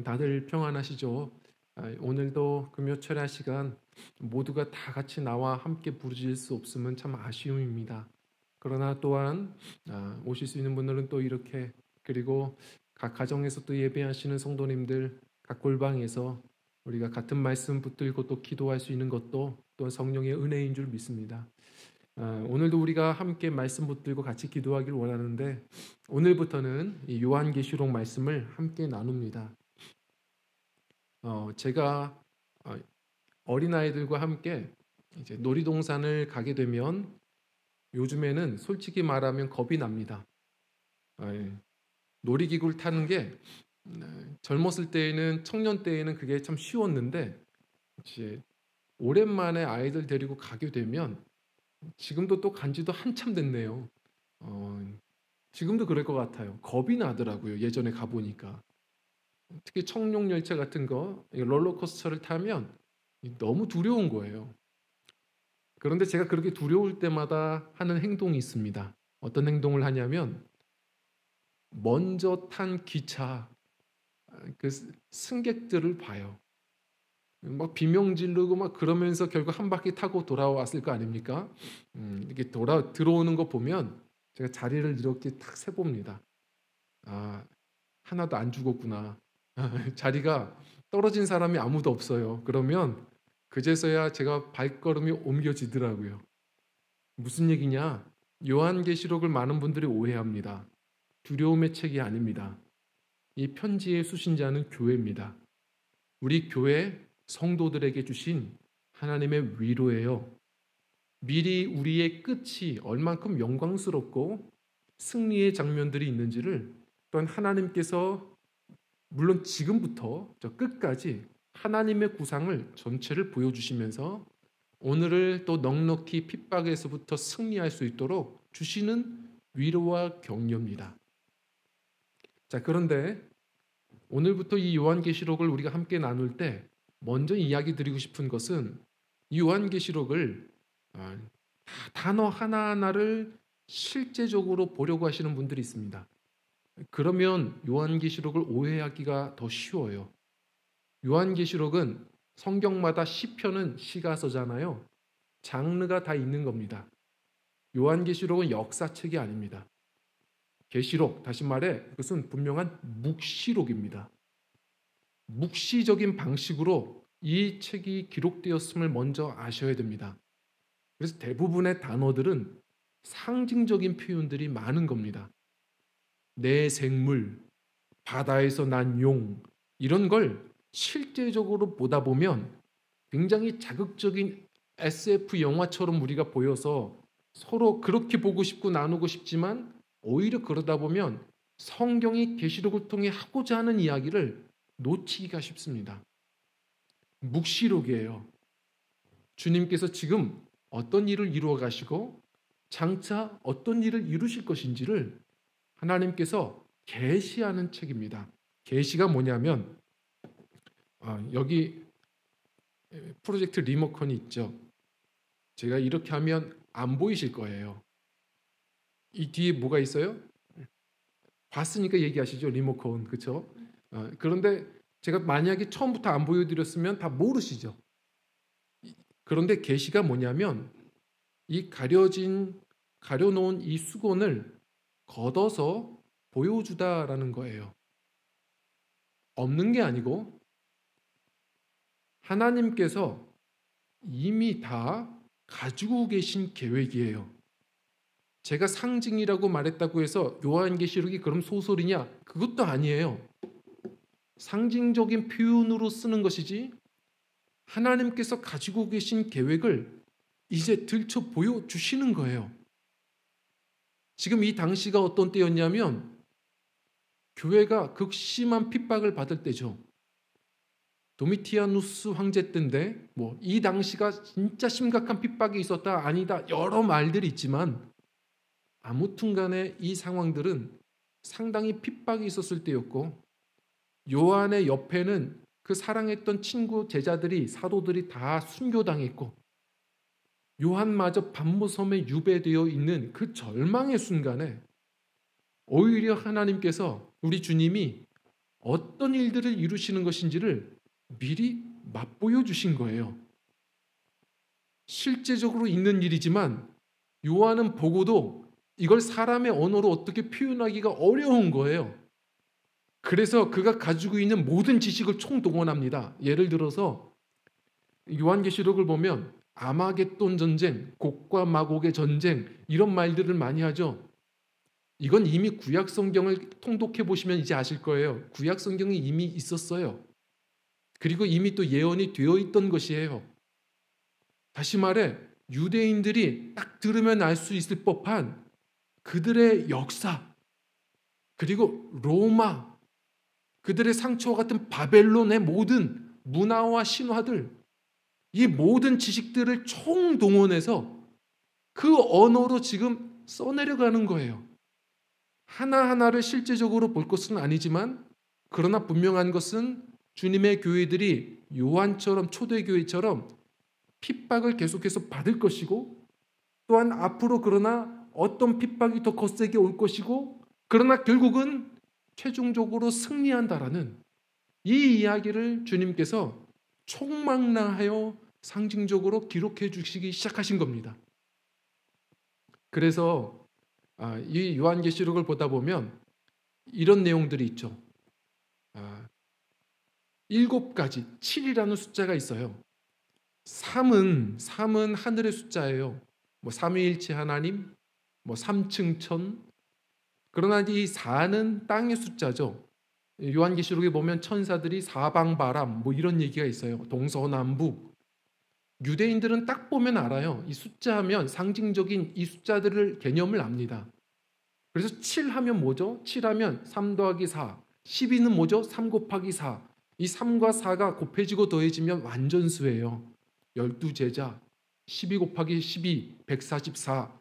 다들 평안하시죠? 오늘도 금요 철야 시간 모두가 다 같이 나와 함께 부르실 수 없으면 참 아쉬움입니다. 그러나 또한 오실 수 있는 분들은 또 이렇게, 그리고 각 가정에서 또 예배하시는 성도님들 각 골방에서 우리가 같은 말씀 붙들고 또 기도할 수 있는 것도 또 성령의 은혜인 줄 믿습니다. 오늘도 우리가 함께 말씀 붙들고 같이 기도하길 원하는데, 오늘부터는 이 요한계시록 말씀을 함께 나눕니다. 제가 어린아이들과 함께 이제 놀이동산을 가게 되면 요즘에는 솔직히 말하면 겁이 납니다. 놀이기구를 타는 게 젊었을 때에는, 청년 때에는 그게 참 쉬웠는데, 이제 오랜만에 아이들 데리고 가게 되면, 지금도 또 간지도 한참 됐네요. 지금도 그럴 것 같아요. 겁이 나더라고요. 예전에 가보니까. 특히 청룡열차 같은 거, 롤러코스터를 타면 너무 두려운 거예요. 그런데 제가 그렇게 두려울 때마다 하는 행동이 있습니다. 어떤 행동을 하냐면, 먼저 탄 기차 그 승객들을 봐요. 막 비명 지르고 막 그러면서 결국 한 바퀴 타고 돌아왔을 거 아닙니까? 이렇게 들어오는 거 보면 제가 자리를 이렇게 탁 세봅니다. 하나도 안 죽었구나. 자리가 떨어진 사람이 아무도 없어요. 그러면 그제서야 제가 발걸음이 옮겨지더라고요. 무슨 얘기냐? 요한계시록을 많은 분들이 오해합니다. 두려움의 책이 아닙니다. 이 편지의 수신자는 교회입니다. 우리 교회 성도들에게 주신 하나님의 위로예요. 미리 우리의 끝이 얼만큼 영광스럽고 승리의 장면들이 있는지를, 또한 하나님께서 물론 지금부터 저 끝까지 하나님의 구상을 전체를 보여주시면서 오늘을 또 넉넉히 핍박에서부터 승리할 수 있도록 주시는 위로와 격려입니다. 자, 그런데 오늘부터 이 요한계시록을 우리가 함께 나눌 때 먼저 이야기 드리고 싶은 것은, 이 요한계시록을 단어 하나하나를 실제적으로 보려고 하시는 분들이 있습니다. 그러면 요한계시록을 오해하기가 더 쉬워요. 요한계시록은 성경마다 시편은 시가서잖아요. 장르가 다 있는 겁니다. 요한계시록은 역사책이 아닙니다. 계시록, 다시 말해 그것은 분명한 묵시록입니다. 묵시적인 방식으로 이 책이 기록되었음을 먼저 아셔야 됩니다. 그래서 대부분의 단어들은 상징적인 표현들이 많은 겁니다. 내 생물, 바다에서 난 용, 이런 걸 실제적으로 보다 보면 굉장히 자극적인 SF 영화처럼 우리가 보여서 서로 그렇게 보고 싶고 나누고 싶지만, 오히려 그러다 보면 성경이 계시록을 통해 하고자 하는 이야기를 놓치기가 쉽습니다. 묵시록이에요. 주님께서 지금 어떤 일을 이루어 가시고 장차 어떤 일을 이루실 것인지를 하나님께서 계시하는 책입니다. 계시가 뭐냐면, 여기 프로젝트 리모컨이 있죠. 제가 이렇게 하면 안 보이실 거예요. 이 뒤에 뭐가 있어요? 봤으니까 얘기하시죠. 리모컨, 그렇죠? 그런데 제가 만약에 처음부터 안 보여드렸으면 다 모르시죠. 그런데 계시가 뭐냐면, 이 가려놓은 이 수건을 걷어서 보여주다라는 거예요. 없는 게 아니고 하나님께서 이미 다 가지고 계신 계획이에요. 제가 상징이라고 말했다고 해서 요한계시록이 그럼 소설이냐? 그것도 아니에요. 상징적인 표현으로 쓰는 것이지, 하나님께서 가지고 계신 계획을 이제 들춰 보여주시는 거예요. 지금 이 당시가 어떤 때였냐면, 교회가 극심한 핍박을 받을 때죠. 도미티아누스 황제 때인데, 이 당시가 진짜 심각한 핍박이 있었다, 아니다, 여러 말들이 있지만, 아무튼 간에 이 상황들은 상당히 핍박이 있었을 때였고, 요한의 옆에는 그 사랑했던 친구 제자들이, 사도들이 다 순교당했고, 요한마저 반모섬에 유배되어 있는 그 절망의 순간에 오히려 하나님께서, 우리 주님이 어떤 일들을 이루시는 것인지를 미리 맛보여 주신 거예요. 실제적으로 있는 일이지만 요한은 보고도 이걸 사람의 언어로 어떻게 표현하기가 어려운 거예요. 그래서 그가 가지고 있는 모든 지식을 총동원합니다. 예를 들어서 요한계시록을 보면 아마겟돈 전쟁, 곡과 마곡의 전쟁 이런 말들을 많이 하죠. 이건 이미 구약 성경을 통독해 보시면 이제 아실 거예요. 구약 성경이 이미 있었어요. 그리고 이미 또 예언이 되어 있던 것이에요. 다시 말해 유대인들이 딱 들으면 알 수 있을 법한 그들의 역사, 그리고 로마, 그들의 상처와 같은 바벨론의 모든 문화와 신화들, 이 모든 지식들을 총동원해서 그 언어로 지금 써내려가는 거예요. 하나하나를 실제적으로 볼 것은 아니지만 그러나 분명한 것은 주님의 교회들이 요한처럼 초대교회처럼 핍박을 계속해서 받을 것이고 또한 앞으로 그러나 어떤 핍박이 더 거세게 올 것이고 그러나 결국은 최종적으로 승리한다라는 이 이야기를 주님께서 총망라하여 상징적으로 기록해 주시기 시작하신 겁니다. 그래서 이 요한계시록을 보다 보면 이런 내용들이 있죠. 7가지, 7이라는 숫자가 있어요. 3은 하늘의 숫자예요. 삼위일체 하나님, 삼층천. 그러나 이 4는 땅의 숫자죠. 요한계시록에 보면 천사들이 사방바람 이런 얘기가 있어요. 동서남북. 유대인들은 딱 보면 알아요. 이 숫자하면 상징적인 이 숫자들을 개념을 압니다. 그래서 7하면 뭐죠? 7하면 3 더하기 4. 12는 뭐죠? 3 곱하기 4. 이 3과 4가 곱해지고 더해지면 완전수예요. 12제자, 12 곱하기 12, 144,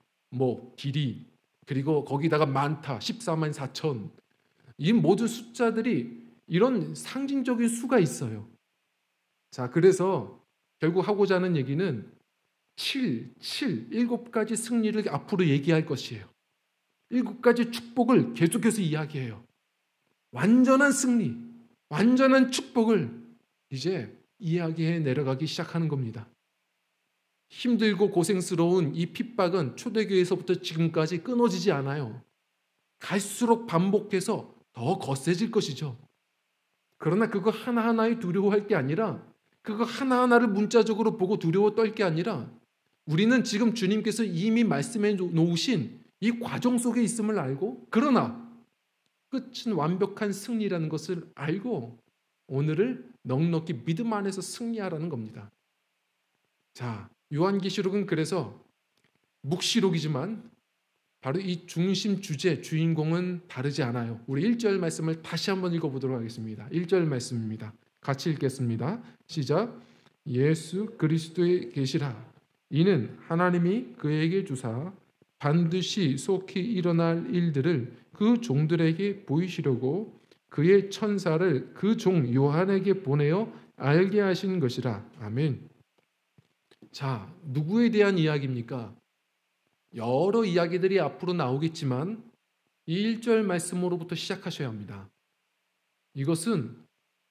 길이, 그리고 거기다가 많다, 14만 4천. 이 모든 숫자들이 이런 상징적인 수가 있어요. 자, 그래서 결국 하고자 하는 얘기는 7가지 승리를 앞으로 얘기할 것이에요. 7가지 축복을 계속해서 이야기해요. 완전한 승리, 완전한 축복을 이제 이야기해 내려가기 시작하는 겁니다. 힘들고 고생스러운 이 핍박은 초대교회에서부터 지금까지 끊어지지 않아요. 갈수록 반복해서 더 거세질 것이죠. 그러나 그거 하나하나에 두려워할 게 아니라 그거 하나하나를 문자적으로 보고 두려워 떨 게 아니라 우리는 지금 주님께서 이미 말씀해 놓으신 이 과정 속에 있음을 알고 그러나 끝은 완벽한 승리라는 것을 알고 오늘을 넉넉히 믿음 안에서 승리하라는 겁니다. 자, 요한계시록은 그래서 묵시록이지만 바로 이 중심 주제, 주인공은 다르지 않아요. 우리 1절 말씀을 다시 한번 읽어보도록 하겠습니다. 1절 말씀입니다. 같이 읽겠습니다. 시작. 예수 그리스도의 계시라. 이는 하나님이 그에게 주사 반드시 속히 일어날 일들을 그 종들에게 보이시려고 그의 천사를 그 종 요한에게 보내어 알게 하신 것이라. 아멘. 자, 누구에 대한 이야기입니까? 여러 이야기들이 앞으로 나오겠지만 이 1절 말씀으로부터 시작하셔야 합니다. 이것은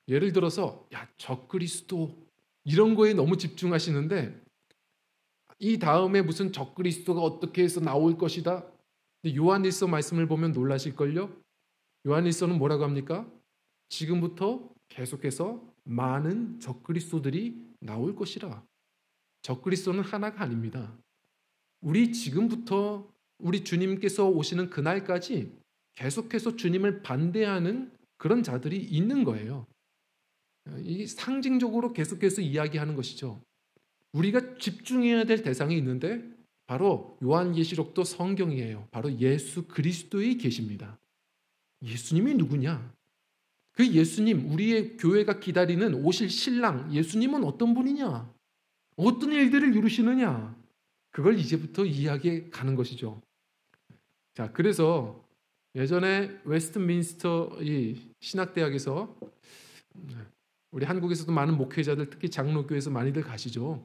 예를 들어서 적그리스도 이런 거에 너무 집중하시는데 이 다음에 무슨 적그리스도가 어떻게 해서 나올 것이다. 근데 요한일서 말씀을 보면 놀라실걸요. 요한일서는 뭐라고 합니까? 지금부터 계속해서 많은 적그리스도들이 나올 것이라. 적그리스도는 하나가 아닙니다. 우리 지금부터 우리 주님께서 오시는 그날까지 계속해서 주님을 반대하는 그런 자들이 있는 거예요. 이 상징적으로 계속해서 이야기하는 것이죠. 우리가 집중해야 될 대상이 있는데 바로 요한계시록도 성경이에요. 바로 예수 그리스도의 계시입니다. 예수님이 누구냐? 그 예수님, 우리의 교회가 기다리는 오실 신랑 예수님은 어떤 분이냐? 어떤 일들을 이루시느냐? 그걸 이제부터 이야기해 가는 것이죠. 자, 그래서 예전에 웨스트민스터 이 신학대학에서 우리 한국에서도 많은 목회자들 특히 장로교에서 많이들 가시죠.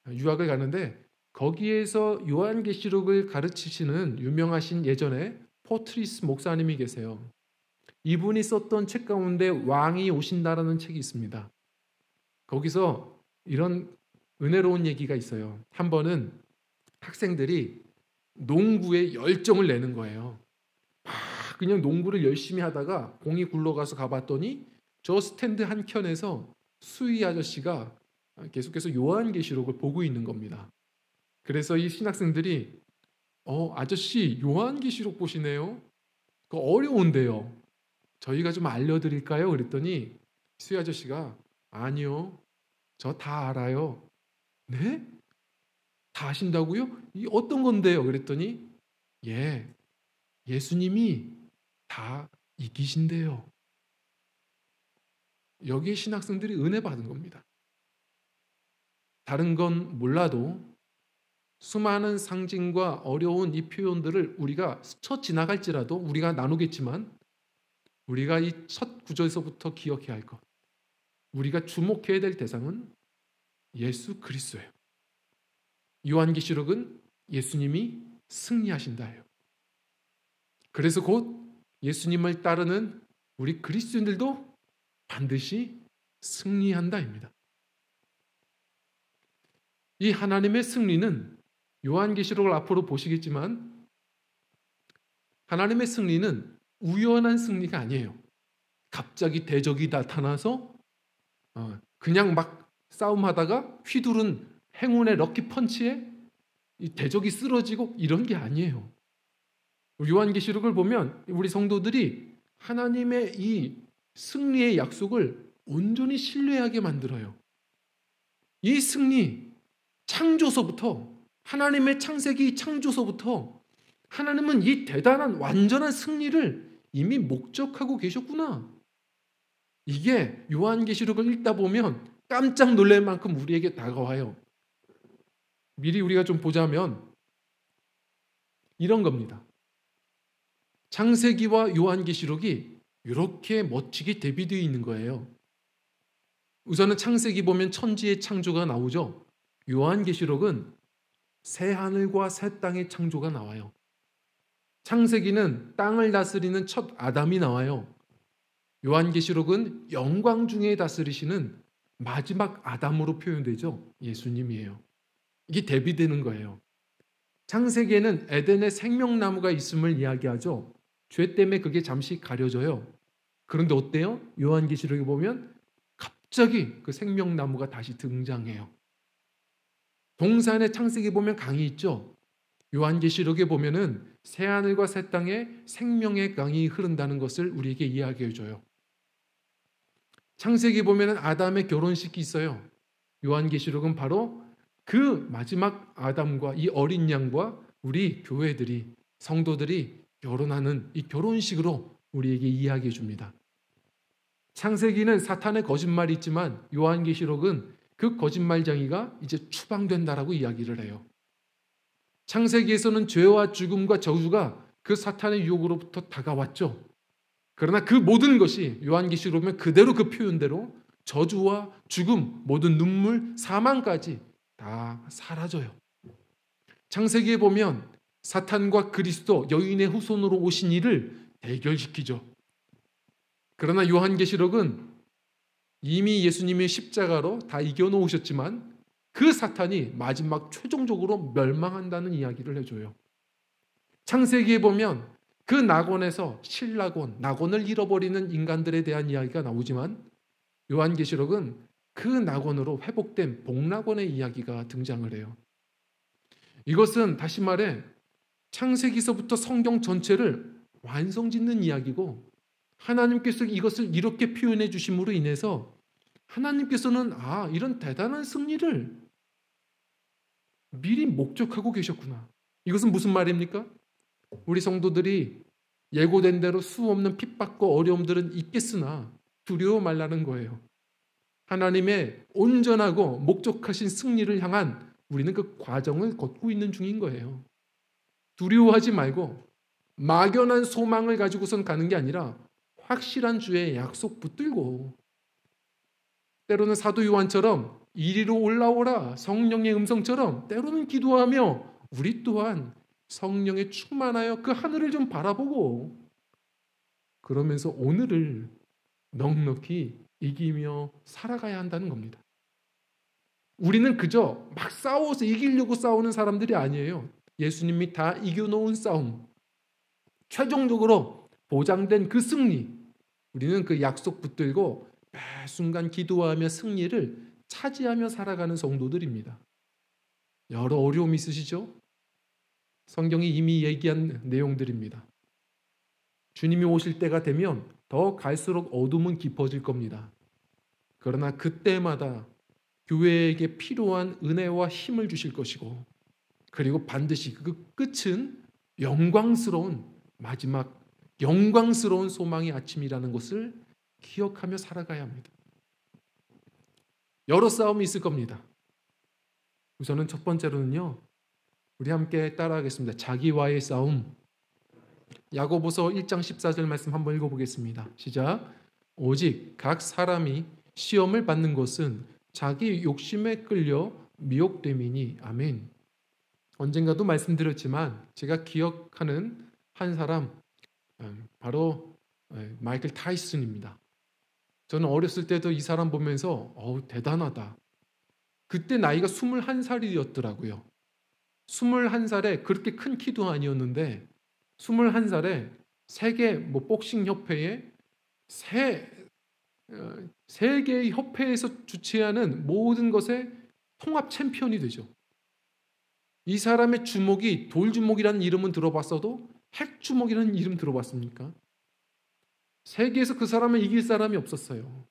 유학을 가는데 거기에서 요한계시록을 가르치시는 유명하신 예전에 포트리스 목사님이 계세요. 이분이 썼던 책 가운데 왕이 오신다라는 책이 있습니다. 거기서 이런 은혜로운 얘기가 있어요. 한 번은 학생들이 농구에 열정을 내는 거예요. 막 그냥 농구를 열심히 하다가 공이 굴러가서 가봤더니 저 스탠드 한켠에서 수희 아저씨가 계속해서 요한계시록을 보고 있는 겁니다. 그래서 이 신학생들이 아저씨 요한계시록 보시네요. 그거 어려운데요. 저희가 좀 알려드릴까요? 그랬더니 수희 아저씨가 아니요. 저 다 알아요. 네? 다 아신다고요? 이 어떤 건데요? 그랬더니 예수님이 다 이기신대요. 여기에 신학생들이 은혜 받은 겁니다. 다른 건 몰라도 수많은 상징과 어려운 이 표현들을 우리가 스쳐 지나갈지라도 우리가 나누겠지만 우리가 이 첫 구절에서부터 기억해야 할 것, 우리가 주목해야 될 대상은 예수 그리스도예요. 요한계시록은 예수님이 승리하신다예요. 그래서 곧 예수님을 따르는 우리 그리스도인들도 반드시 승리한다입니다. 이 하나님의 승리는 요한계시록을 앞으로 보시겠지만 하나님의 승리는 우연한 승리가 아니에요. 갑자기 대적이 나타나서 그냥 막 싸움하다가 휘두른 행운의 럭키 펀치에 이 대적이 쓰러지고 이런 게 아니에요. 요한계시록을 보면 우리 성도들이 하나님의 이 승리의 약속을 온전히 신뢰하게 만들어요. 이 승리, 창조서부터 하나님의 창세기 창조서부터 하나님은 이 대단한 완전한 승리를 이미 목적하고 계셨구나. 이게 요한계시록을 읽다 보면 깜짝 놀랄 만큼 우리에게 다가와요. 미리 우리가 좀 보자면 이런 겁니다. 창세기와 요한계시록이 이렇게 멋지게 대비되어 있는 거예요. 우선은 창세기 보면 천지의 창조가 나오죠. 요한계시록은 새 하늘과 새 땅의 창조가 나와요. 창세기는 땅을 다스리는 첫 아담이 나와요. 요한계시록은 영광 중에 다스리시는 마지막 아담으로 표현되죠. 예수님이에요. 이게 대비되는 거예요. 창세기에는 에덴에 생명나무가 있음을 이야기하죠. 죄 때문에 그게 잠시 가려져요. 그런데 어때요? 요한계시록에 보면 갑자기 그 생명나무가 다시 등장해요. 동산의 창세기 보면 강이 있죠. 요한계시록에 보면은 새하늘과 새 땅에 생명의 강이 흐른다는 것을 우리에게 이야기해 줘요. 창세기 보면은 아담의 결혼식이 있어요. 요한계시록은 바로 그 마지막 아담과 이 어린 양과 우리 교회들이 성도들이 결혼하는 이 결혼식으로 우리에게 이야기해 줍니다. 창세기는 사탄의 거짓말이 있지만 요한계시록은 그 거짓말쟁이가 이제 추방된다라고 이야기를 해요. 창세기에서는 죄와 죽음과 저주가 그 사탄의 유혹으로부터 다가왔죠. 그러나 그 모든 것이 요한계시록 보면 그대로 그 표현대로 저주와 죽음, 모든 눈물, 사망까지 다 사라져요. 창세기에 보면 사탄과 그리스도 여인의 후손으로 오신 이를 대결시키죠. 그러나 요한계시록은 이미 예수님의 십자가로 다 이겨놓으셨지만 그 사탄이 마지막 최종적으로 멸망한다는 이야기를 해줘요. 창세기에 보면 그 낙원에서 낙원을 잃어버리는 인간들에 대한 이야기가 나오지만 요한계시록은 그 낙원으로 회복된 복낙원의 이야기가 등장을 해요. 이것은 다시 말해 창세기서부터 성경 전체를 완성짓는 이야기고 하나님께서 이것을 이렇게 표현해 주심으로 인해서 하나님께서는 이런 대단한 승리를 미리 목적하고 계셨구나. 이것은 무슨 말입니까? 우리 성도들이 예고된 대로 수없는 핍박과 어려움들은 있겠으나 두려워 말라는 거예요. 하나님의 온전하고 목적하신 승리를 향한 우리는 그 과정을 걷고 있는 중인 거예요. 두려워하지 말고 막연한 소망을 가지고선 가는 게 아니라 확실한 주의 약속 붙들고 때로는 사도 요한처럼 이리로 올라오라 성령의 음성처럼 때로는 기도하며 우리 또한 성령에 충만하여 그 하늘을 좀 바라보고 그러면서 오늘을 넉넉히 이기며 살아가야 한다는 겁니다. 우리는 그저 막 싸워서 이기려고 싸우는 사람들이 아니에요. 예수님이 다 이겨놓은 싸움, 최종적으로 보장된 그 승리, 우리는 그 약속 붙들고 매 순간 기도하며 승리를 차지하며 살아가는 성도들입니다. 여러 어려움이 있으시죠? 성경이 이미 얘기한 내용들입니다. 주님이 오실 때가 되면 더 갈수록 어둠은 깊어질 겁니다. 그러나 그때마다 교회에게 필요한 은혜와 힘을 주실 것이고, 그리고 반드시 그 끝은 영광스러운 마지막, 영광스러운 소망의 아침이라는 것을 기억하며 살아가야 합니다. 여러 싸움이 있을 겁니다. 우선은 첫 번째로는요, 우리 함께 따라하겠습니다. 자기와의 싸움. 야고보서 1장 14절 말씀 한번 읽어보겠습니다. 시작. 오직 각 사람이 시험을 받는 것은 자기 욕심에 끌려 미혹됨이니. 아멘. 언젠가도 말씀드렸지만 제가 기억하는 한 사람, 바로 마이클 타이슨입니다. 저는 어렸을 때도 이 사람 보면서 대단하다. 그때 나이가 21살이었더라고요. 21살에 그렇게 큰 키도 아니었는데 21살에 세계 복싱 협회에 세계 협회에서 주최하는 모든 것의 통합 챔피언이 되죠. 이 사람의 주먹이 돌주먹이라는 이름은 들어봤어도 핵주먹이라는 이름 들어봤습니까? 세계에서 그 사람을 이길 사람이 없었어요.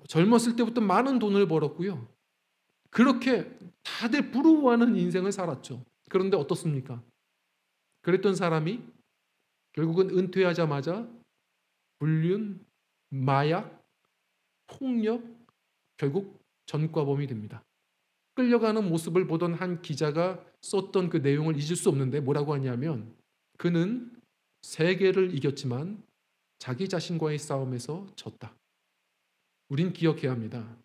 젊었을 때부터 많은 돈을 벌었고요. 그렇게 다들 부러워하는 인생을 살았죠. 그런데 어떻습니까? 그랬던 사람이 결국은 은퇴하자마자 불륜, 마약, 폭력, 결국 전과범이 됩니다. 끌려가는 모습을 보던 한 기자가 썼던 그 내용을 잊을 수 없는데 뭐라고 하냐면, 그는 세계를 이겼지만 자기 자신과의 싸움에서 졌다. 우린 기억해야 합니다.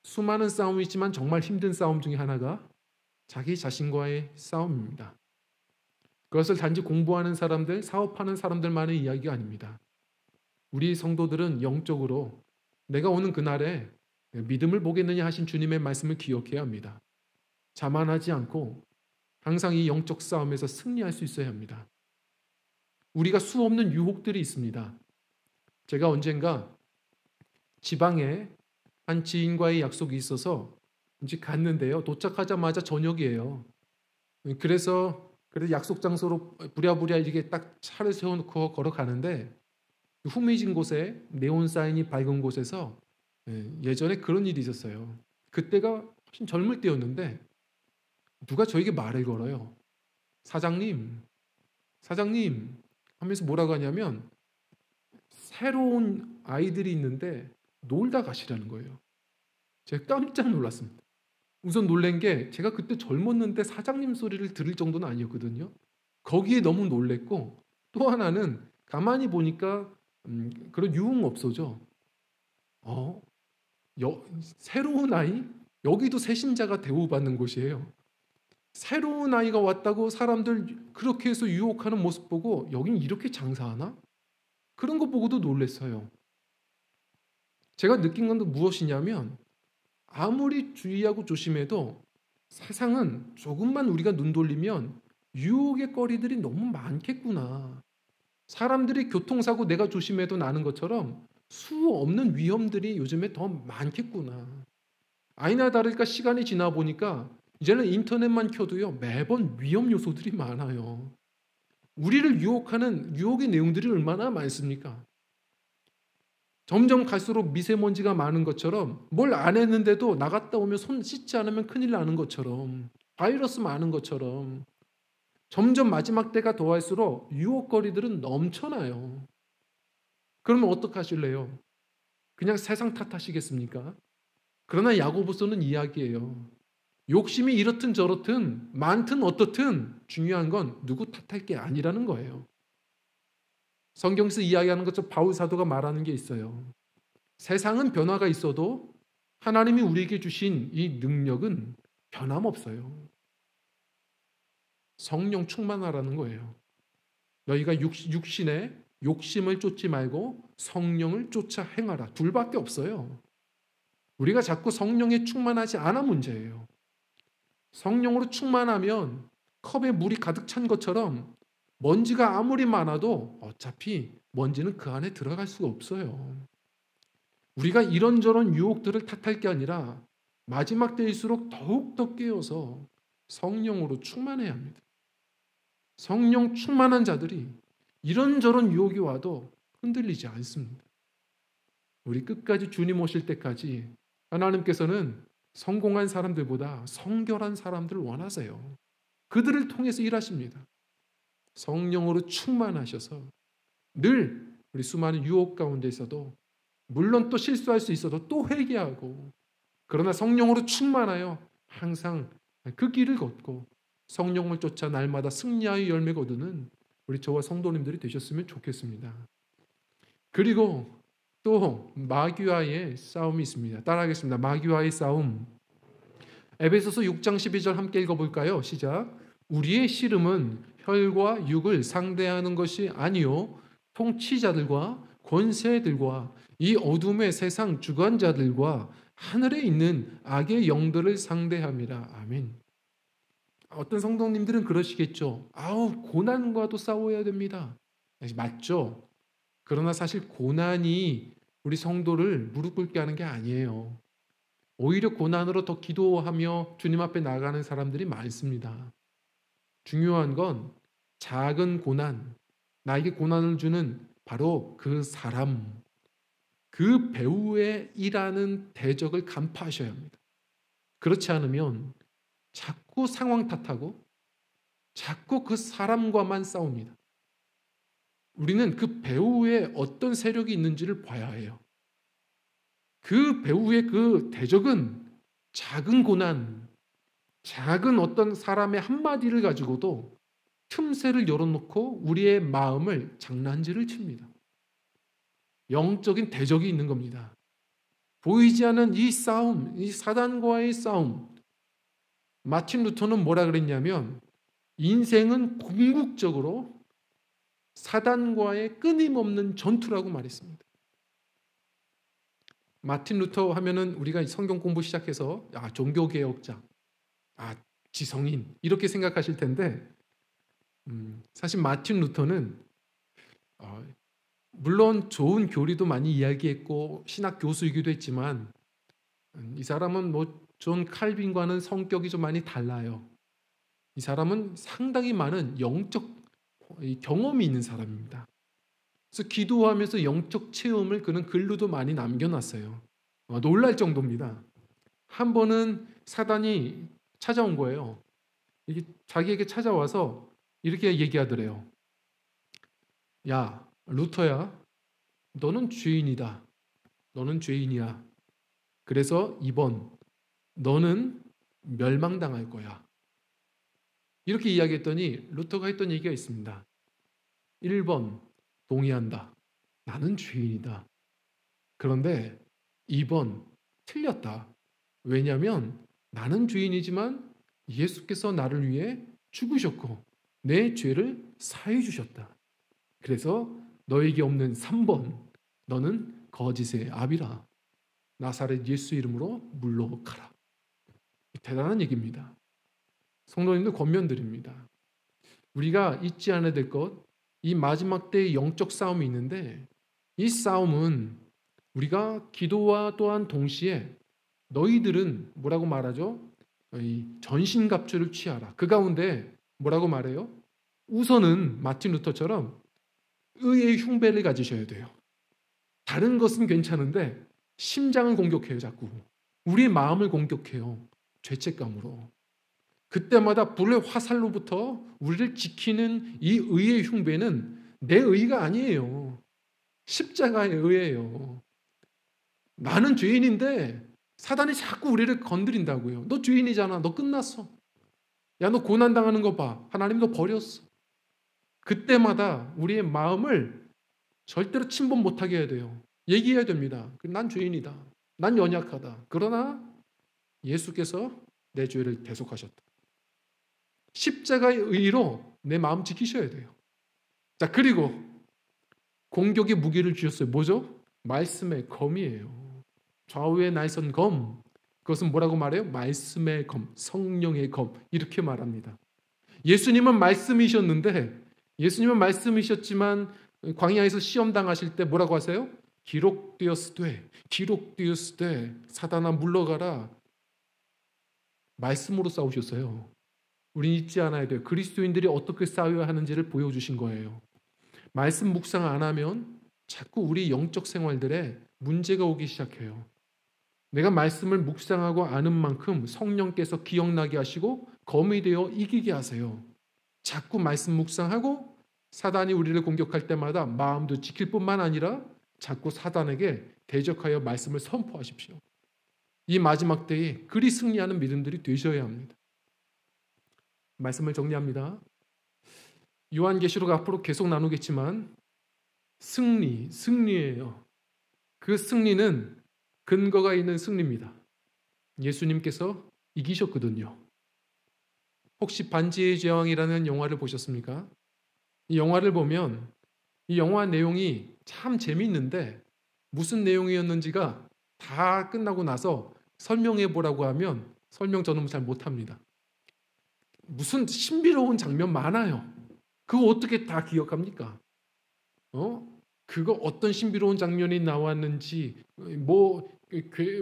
수많은 싸움이 있지만 정말 힘든 싸움 중에 하나가 자기 자신과의 싸움입니다. 그것을 단지 공부하는 사람들, 사업하는 사람들만의 이야기가 아닙니다. 우리 성도들은 영적으로 내가 오는 그날에 믿음을 보겠느냐 하신 주님의 말씀을 기억해야 합니다. 자만하지 않고 항상 이 영적 싸움에서 승리할 수 있어야 합니다. 우리가 수없는 유혹들이 있습니다. 제가 언젠가 지방에 한 지인과의 약속이 있어서 이제 갔는데요. 도착하자마자 저녁이에요. 그래서 약속 장소로 부랴부랴 이렇게 딱 차를 세워놓고 걸어가는데 후미진 곳에 네온 사인이 밝은 곳에서 예전에 그런 일이 있었어요. 그때가 훨씬 젊을 때였는데 누가 저에게 말을 걸어요. 사장님 하면서 뭐라고 하냐면 새로운 아이들이 있는데 놀다 가시라는 거예요. 제가 깜짝 놀랐습니다. 우선 놀란 게 제가 그때 젊었는데 사장님 소리를 들을 정도는 아니었거든요. 거기에 너무 놀랬고, 또 하나는 가만히 보니까 그런 유흥업소죠. 새로운 아이? 여기도 새신자가 대우받는 곳이에요. 새로운 아이가 왔다고 사람들 그렇게 해서 유혹하는 모습 보고 여긴 이렇게 장사하나? 그런 거 보고도 놀랐어요. 제가 느낀 건 또 무엇이냐면, 아무리 주의하고 조심해도 세상은 조금만 우리가 눈 돌리면 유혹의 거리들이 너무 많겠구나. 사람들이 교통사고 내가 조심해도 나는 것처럼 수 없는 위험들이 요즘에 더 많겠구나. 아니나 다를까 시간이 지나 보니까 이제는 인터넷만 켜도요, 매번 위험 요소들이 많아요. 우리를 유혹하는 유혹의 내용들이 얼마나 많습니까? 점점 갈수록 미세먼지가 많은 것처럼, 뭘 안 했는데도 나갔다 오면 손 씻지 않으면 큰일 나는 것처럼, 바이러스 많은 것처럼 점점 마지막 때가 더할수록 유혹거리들은 넘쳐나요. 그러면 어떡하실래요? 그냥 세상 탓하시겠습니까? 그러나 야고보서는 이야기해요. 욕심이 이렇든 저렇든 많든 어떻든 중요한 건 누구 탓할 게 아니라는 거예요. 성경에서 이야기하는 것처럼 바울 사도가 말하는 게 있어요. 세상은 변화가 있어도 하나님이 우리에게 주신 이 능력은 변함없어요. 성령 충만하라는 거예요. 너희가 육신에 욕심을 쫓지 말고 성령을 쫓아 행하라. 둘밖에 없어요. 우리가 자꾸 성령에 충만하지 않아 문제예요. 성령으로 충만하면 컵에 물이 가득 찬 것처럼 먼지가 아무리 많아도 어차피 먼지는 그 안에 들어갈 수가 없어요. 우리가 이런저런 유혹들을 탓할 게 아니라 마지막 때일수록 더욱더 깨어서 성령으로 충만해야 합니다. 성령 충만한 자들이 이런저런 유혹이 와도 흔들리지 않습니다. 우리 끝까지 주님 오실 때까지 하나님께서는 성공한 사람들보다 성결한 사람들을 원하세요. 그들을 통해서 일하십니다. 성령으로 충만하셔서 늘 우리 수많은 유혹 가운데서도 물론 또 실수할 수 있어도 또 회개하고, 그러나 성령으로 충만하여 항상 그 길을 걷고 성령을 쫓아 날마다 승리하여 열매 거두는 우리 저와 성도님들이 되셨으면 좋겠습니다. 그리고 또 마귀와의 싸움이 있습니다. 따라하겠습니다. 마귀와의 싸움. 에베소서 6장 12절 함께 읽어볼까요? 시작. 우리의 씨름은 혈과 육을 상대하는 것이 아니요 통치자들과 권세들과 이 어둠의 세상 주관자들과 하늘에 있는 악의 영들을 상대함이라. 아멘. 어떤 성도님들은 그러시겠죠. 아우, 고난과도 싸워야 됩니다. 맞죠? 그러나 사실 고난이 우리 성도를 무릎 꿇게 하는 게 아니에요. 오히려 고난으로 더 기도하며 주님 앞에 나가는 사람들이 많습니다. 중요한 건 작은 고난, 나에게 고난을 주는 바로 그 사람, 그 배후에 일하는 대적을 간파하셔야 합니다. 그렇지 않으면 자꾸 상황 탓하고 자꾸 그 사람과만 싸웁니다. 우리는 그 배후에 어떤 세력이 있는지를 봐야 해요. 그 배후의 그 대적은 작은 고난, 작은 어떤 사람의 한마디를 가지고도 틈새를 열어놓고 우리의 마음을 장난질을 칩니다. 영적인 대적이 있는 겁니다. 보이지 않는 이 싸움, 이 사단과의 싸움. 마틴 루터는 뭐라 그랬냐면 인생은 궁극적으로 사단과의 끊임없는 전투라고 말했습니다. 마틴 루터 하면은 우리가 성경 공부 시작해서 종교개혁자, 지성인 이렇게 생각하실 텐데 사실 마틴 루터는 물론 좋은 교리도 많이 이야기했고 신학 교수이기도 했지만 이 사람은 존 칼빈과는 성격이 좀 많이 달라요. 이 사람은 상당히 많은 영적 경험이 있는 사람입니다. 그래서 기도하면서 영적 체험을 그는 글로도 많이 남겨놨어요. 놀랄 정도입니다. 한 번은 사단이 찾아온 거예요. 이게 자기에게 찾아와서 이렇게 얘기하더래요. 야, 루터야, 너는 죄인이다. 너는 죄인이야. 그래서 2번, 너는 멸망당할 거야. 이렇게 이야기했더니 루터가 했던 얘기가 있습니다. 1번, 동의한다. 나는 죄인이다. 그런데 2번, 틀렸다. 왜냐하면 나는 죄인이지만 예수께서 나를 위해 죽으셨고 내 죄를 사해 주셨다. 그래서 너에게 없는 3번, 너는 거짓의 아비라. 나사렛 예수 이름으로 물러 가라. 대단한 얘기입니다. 성도님들 권면드립니다. 우리가 잊지 않아야 될 것, 이 마지막 때의 영적 싸움이 있는데 이 싸움은 우리가 기도와 또한 동시에 너희들은 뭐라고 말하죠? 전신갑주를 취하라. 그 가운데 뭐라고 말해요? 우선은 마틴 루터처럼 의의 흉배를 가지셔야 돼요. 다른 것은 괜찮은데 심장을 공격해요. 자꾸 우리의 마음을 공격해요. 죄책감으로. 그때마다 불의 화살로부터 우리를 지키는 이 의의 흉배는 내 의가 아니에요. 십자가의 의예요. 나는 죄인인데 사단이 자꾸 우리를 건드린다고요. 너 죄인이잖아. 너 끝났어. 야, 너 고난당하는 거 봐. 하나님 너 버렸어. 그때마다 우리의 마음을 절대로 침범 못하게 해야 돼요. 얘기해야 됩니다. 난 죄인이다. 난 연약하다. 그러나 예수께서 내 죄를 대속하셨다. 십자가의 의로 내 마음 지키셔야 돼요. 자, 그리고 공격의 무기를 주셨어요. 뭐죠? 말씀의 검이에요. 좌우에 날선 검. 그것은 뭐라고 말해요? 말씀의 검, 성령의 검. 이렇게 말합니다. 예수님은 말씀이셨지만 광야에서 시험 당하실 때 뭐라고 하세요? 기록되었으되 사단아 물러가라. 말씀으로 싸우셨어요. 우린 잊지 않아야 돼요. 그리스도인들이 어떻게 싸워야 하는지를 보여주신 거예요. 말씀 묵상 안 하면 자꾸 우리 영적 생활들에 문제가 오기 시작해요. 내가 말씀을 묵상하고 아는 만큼 성령께서 기억나게 하시고 검이 되어 이기게 하세요. 자꾸 말씀 묵상하고 사단이 우리를 공격할 때마다 마음도 지킬 뿐만 아니라 자꾸 사단에게 대적하여 말씀을 선포하십시오. 이 마지막 때에 그리 승리하는 믿음들이 되셔야 합니다. 말씀을 정리합니다. 요한계시록 앞으로 계속 나누겠지만 승리예요. 그 승리는 근거가 있는 승리입니다. 예수님께서 이기셨거든요. 혹시 반지의 제왕이라는 영화를 보셨습니까? 이 영화를 보면 이 영화 내용이 참 재미있는데 무슨 내용이었는지가 다 끝나고 나서 설명해 보라고 하면 설명 저는 잘 못합니다. 무슨 신비로운 장면 많아요. 그거 어떻게 다 기억합니까? 그거 어떤 신비로운 장면이 나왔는지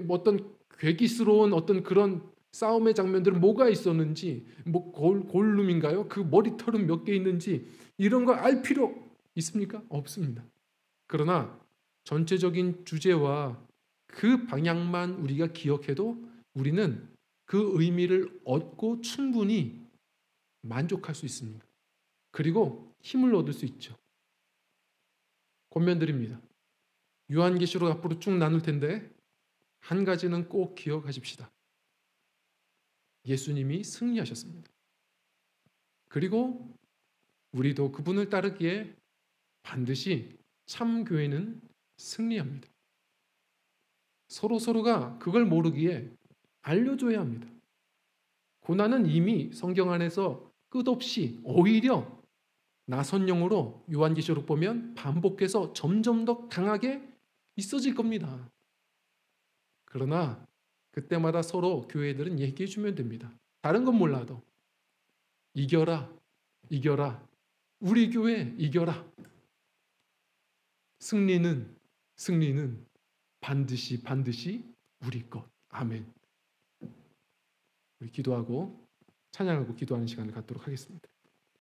어떤 괴기스러운 어떤 그런 싸움의 장면들은 뭐가 있었는지 골룸인가요? 그 머리털은 몇 개 있는지 이런 거 알 필요 있습니까? 없습니다. 그러나 전체적인 주제와 그 방향만 우리가 기억해도 우리는 그 의미를 얻고 충분히 만족할 수 있습니다. 그리고 힘을 얻을 수 있죠. 권면드립니다. 요한계시록 앞으로 쭉 나눌 텐데 한 가지는 꼭 기억하십시다. 예수님이 승리하셨습니다. 그리고 우리도 그분을 따르기에 반드시 참 교회는 승리합니다. 서로가 그걸 모르기에 알려줘야 합니다. 고난은 이미 성경 안에서 끝없이 오히려 나선령으로 요한계시록 보면 반복해서 점점 더 강하게 있어질 겁니다. 그러나 그때마다 서로 교회들은 얘기해 주면 됩니다. 다른 건 몰라도 이겨라. 우리 교회 이겨라. 승리는 반드시 우리 것. 아멘. 우리 기도하고 찬양하고 기도하는 시간을 갖도록 하겠습니다.